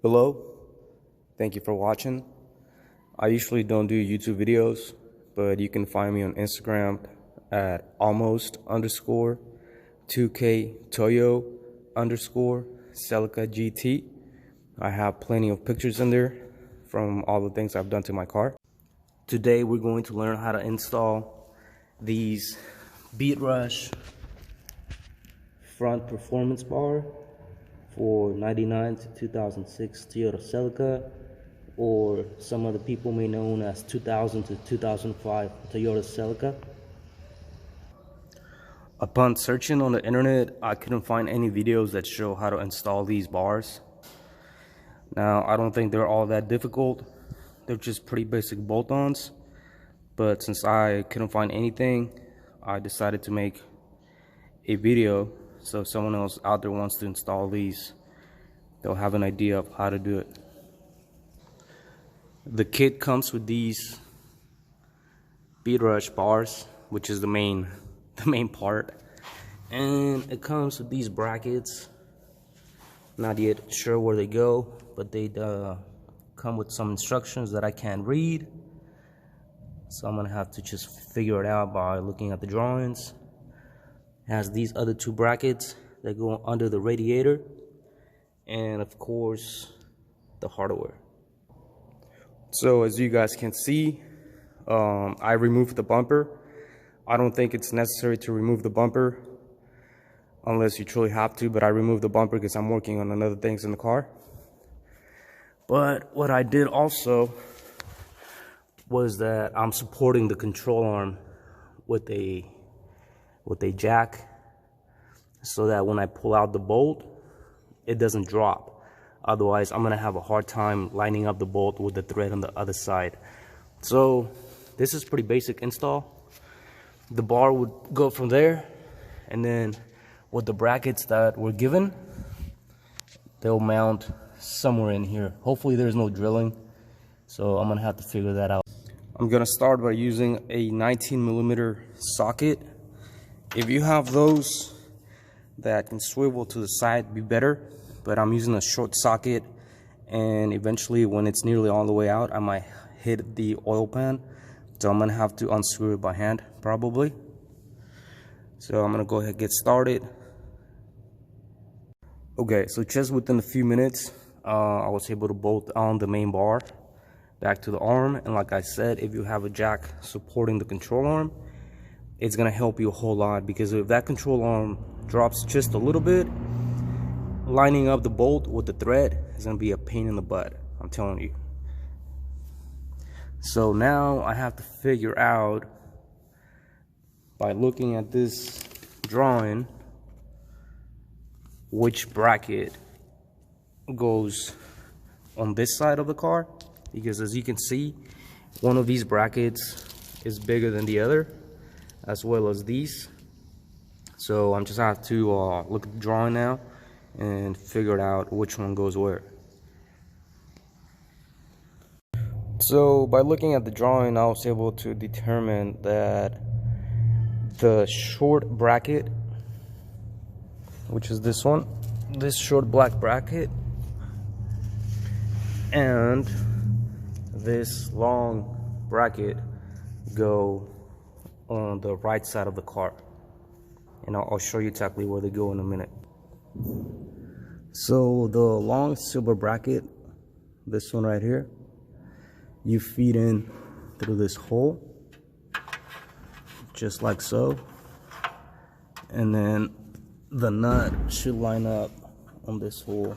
Hello, thank you for watching. I usually don't do YouTube videos, but you can find me on Instagram at almost_2K_Toyo_Celica GT. I have plenty of pictures in there from all the things I've done to my car. Today we're going to learn how to install these BeatRush front performance bar for 99 to 2006 Toyota Celica, or some other people may know as 2000 to 2005 Toyota Celica. Upon searching on the internet, I couldn't find any videos that show how to install these bars. Now, I don't think they're all that difficult. They're just pretty basic bolt-ons. But since I couldn't find anything, I decided to make a video so if someone else out there wants to install these, they'll have an idea of how to do it. The kit comes with these BeatRush bars, which is the main part, and it comes with these brackets. Not yet sure where they go, but they come with some instructions that I can't read, so I'm gonna have to just figure it out by looking at the drawings. It has these other two brackets that go under the radiator, and of course the hardware. So as you guys can see, I removed the bumper. I don't think it's necessary to remove the bumper unless you truly have to, but I removed the bumper because I'm working on other things in the car. But what I did also was that I'm supporting the control arm with a jack, so that when I pull out the bolt, it doesn't drop. Otherwise, I'm gonna have a hard time lining up the bolt with the thread on the other side. So this is pretty basic install. The bar would go from there, and then with the brackets that were given, they'll mount somewhere in here. Hopefully there's no drilling, so I'm gonna have to figure that out. I'm gonna start by using a 19mm socket. If you have those that can swivel to the side, be better, but I'm using a short socket, and eventually when it's nearly all the way out, I might hit the oil pan, so I'm gonna have to unscrew it by hand probably. So I'm gonna go ahead and get started. Okay, so just within a few minutes, I was able to bolt on the main bar back to the arm, and like I said, if you have a jack supporting the control arm, it's gonna help you a whole lot, because if that control arm drops just a little bit, lining up the bolt with the thread is gonna be a pain in the butt, I'm telling you. So now I have to figure out, by looking at this drawing, which bracket goes on this side of the car, because as you can see, one of these brackets is bigger than the other, as well as these. So I'm just have to look at the drawing now and figure out which one goes where. So by looking at the drawing, I was able to determine that the short bracket, which is this one, this short black bracket, and this long bracket go on the right side of the car, and I'll show you exactly where they go in a minute. So the long silver bracket, this one right here, you feed in through this hole, just like so, and then the nut should line up on this hole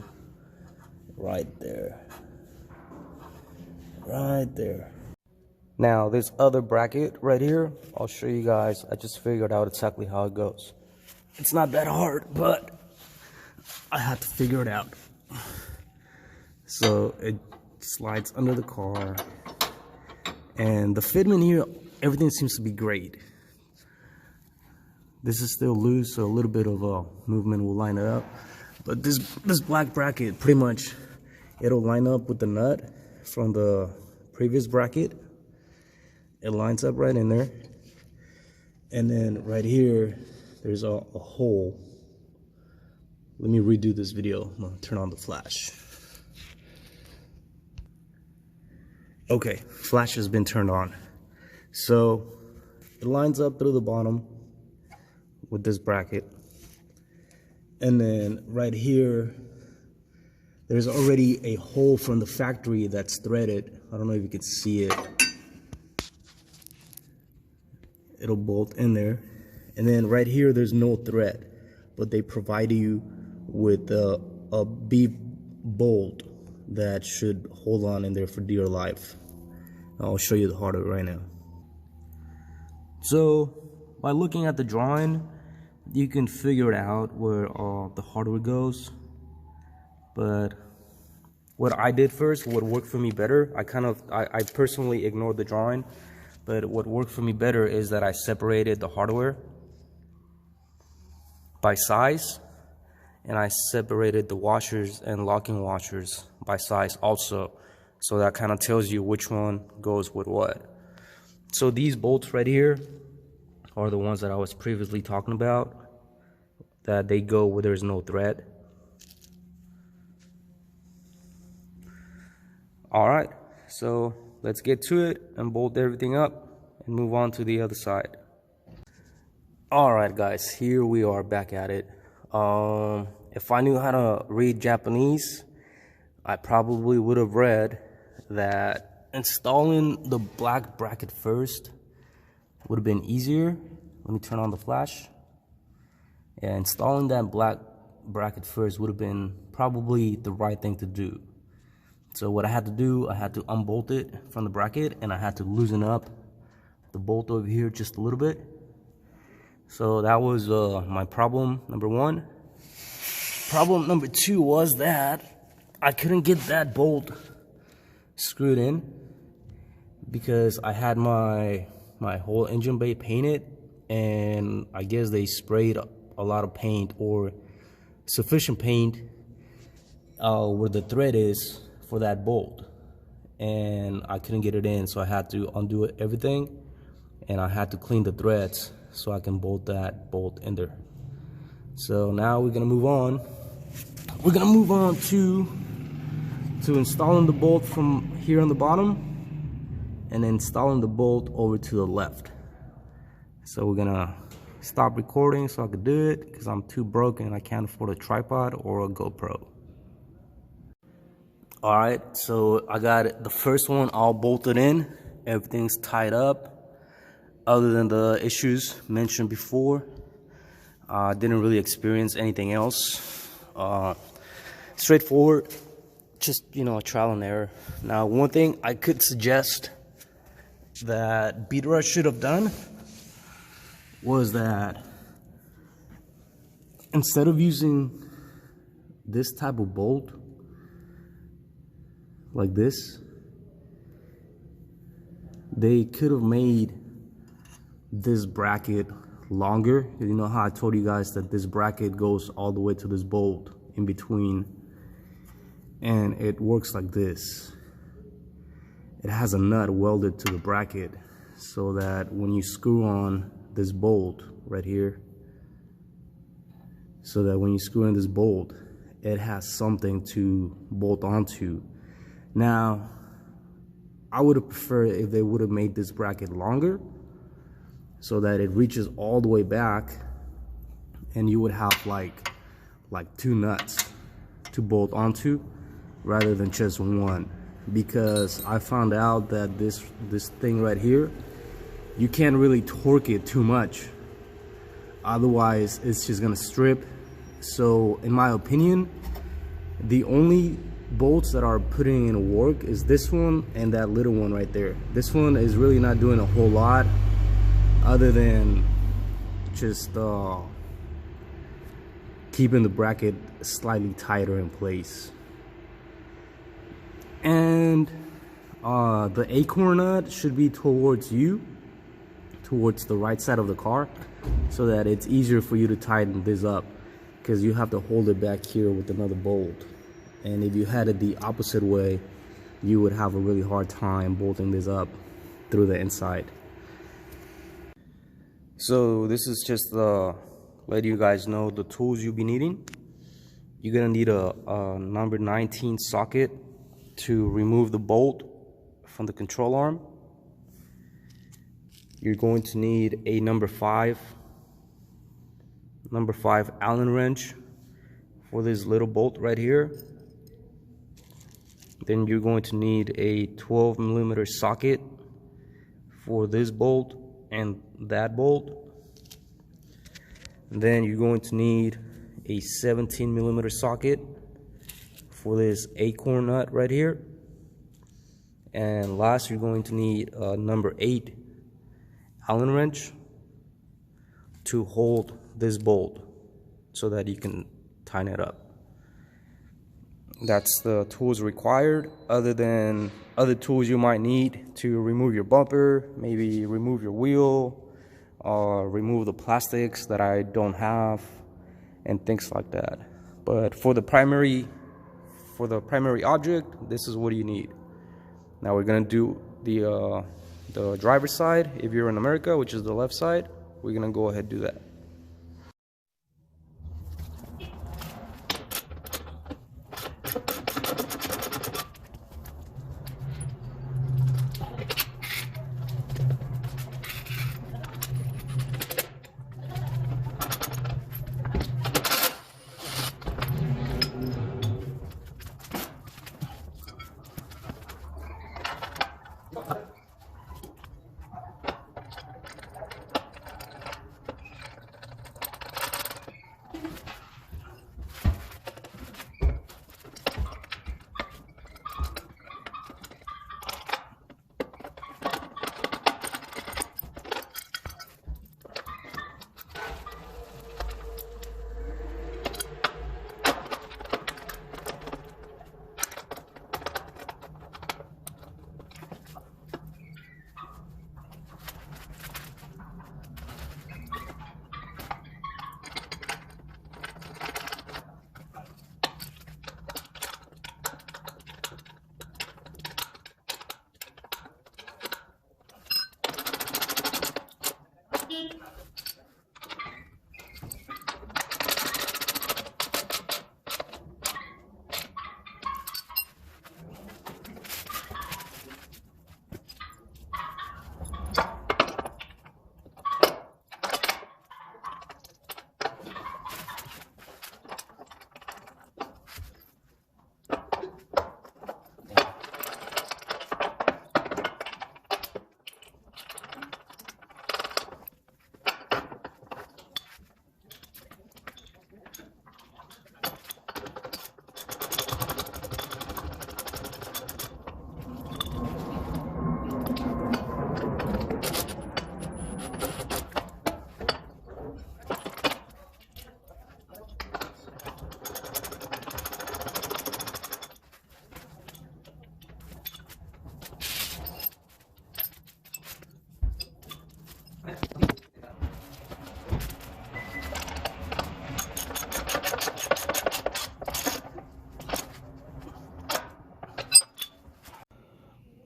right there. Now this other bracket right here, I'll show you guys. I just figured out exactly how it goes. It's not that hard, but I had to figure it out. So it slides under the car, and the fitment here, everything seems to be great. This is still loose, so a little bit of movement will line it up. But this black bracket, pretty much, it'll line up with the nut from the previous bracket. It lines up right in there, and then right here there's a hole. Let me redo this video. I'm gonna turn on the flash. Okay, flash has been turned on. So it lines up through the bottom with this bracket. And then right here, there's already a hole from the factory that's threaded. I don't know if you can see it. It'll bolt in there. And then right here, there's no thread, but they provide you with a beep bolt that should hold on in there for dear life. I'll show you the hardware right now. So by looking at the drawing, you can figure it out where the hardware goes. But what I did first, what worked for me better, I personally ignored the drawing, but what worked for me better is that I separated the hardware by size, and I separated the washers and locking washers by size also. So that kind of tells you which one goes with what. So these bolts right here are the ones that I was previously talking about, that they go where there's no thread. All right, so let's get to it and bolt everything up and move on to the other side. All right, guys, here we are back at it. If I knew how to read Japanese, I probably would have read that installing the black bracket first would have been easier. Let me turn on the flash. Yeah, installing that black bracket first would have been probably the right thing to do. So what I had to do, I had to unbolt it from the bracket, and I had to loosen up the bolt over here just a little bit. So that was my problem number one. Problem number two was that I couldn't get that bolt screwed in because I had my whole engine bay painted, and I guess they sprayed a lot of paint or sufficient paint where the thread is for that bolt, and I couldn't get it in, so I had to undo everything, and I had to clean the threads so I can bolt that bolt in there. So now we're gonna move on. We're gonna move on to installing the bolt from here on the bottom and installing the bolt over to the left. So we're gonna stop recording so I could do it because I'm too broke and I can't afford a tripod or a GoPro. All right, so I got the first one all bolted in. Everything's tied up other than the issues mentioned before. I didn't really experience anything else. Straightforward, just, you know, a trial and error. Now, one thing I could suggest that BeatRush should have done was that instead of using this type of bolt like this, they could have made this bracket longer. You know how I told you guys that this bracket goes all the way to this bolt in between, and it works like this. It has a nut welded to the bracket so that when you screw on this bolt right here, so that when you screw in this bolt, it has something to bolt onto. Now, I would have preferred if they would have made this bracket longer so that it reaches all the way back and you would have like two nuts to bolt onto rather than just one. Because I found out that this thing right here, you can't really torque it too much, otherwise it's just gonna strip. So in my opinion, the only bolts that are putting in work is this one and that little one right there. This one is really not doing a whole lot other than just keeping the bracket slightly tighter in place. And the acorn nut should be towards you, towards the right side of the car, so that it's easier for you to tighten this up, because you have to hold it back here with another bolt. And if you had it the opposite way, you would have a really hard time bolting this up through the inside. So this is just to let you guys know the tools you'll be needing. You're gonna need a number 19 socket to remove the bolt from the control arm. You're going to need a number 5 Allen wrench for this little bolt right here. Then you're going to need a 12mm socket for this bolt and that bolt. And then you're going to need a 17mm socket for this acorn nut right here. And last, you're going to need a number 8 Allen wrench to hold this bolt so that you can tighten it up. That's the tools required, other than other tools you might need to remove your bumper, maybe remove your wheel, or remove the plastics that I don't have, and things like that. But for the primary object, this is what you need. Now we're gonna do the driver's side. If you're in America, which is the left side, we're gonna go ahead and do that.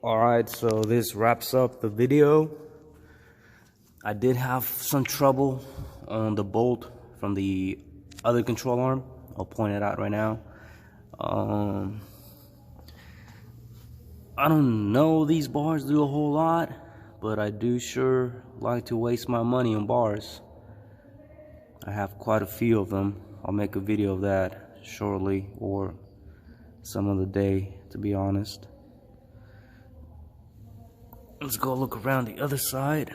Alright, so this wraps up the video. I did have some trouble on the bolt from the other control arm. I'll point it out right now. I don't know these bars do a whole lot, but I do sure like to waste my money on bars. I have quite a few of them. I'll make a video of that shortly, or some other day, to be honest. Let's go look around the other side.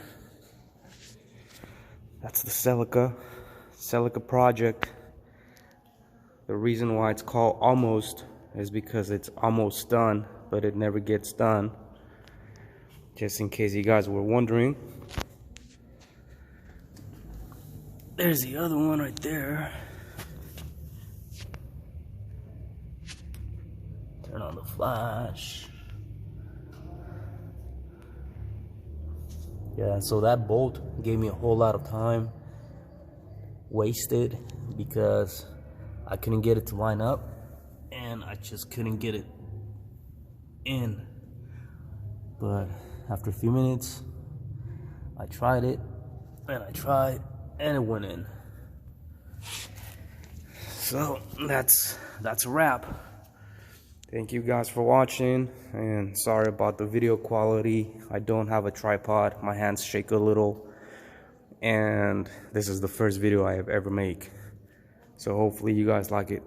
That's the Celica project. The reason why it's called almost is because it's almost done, but it never gets done. Just in case you guys were wondering. There's the other one right there. Turn on the flash. Yeah, so that bolt gave me a whole lot of time wasted because I couldn't get it to line up, and I just couldn't get it in. But after a few minutes, I tried it, and I tried, and it went in. So that's a wrap. Thank you guys for watching, and sorry about the video quality. I don't have a tripod, my hands shake a little, and this is the first video I have ever made. So hopefully you guys like it.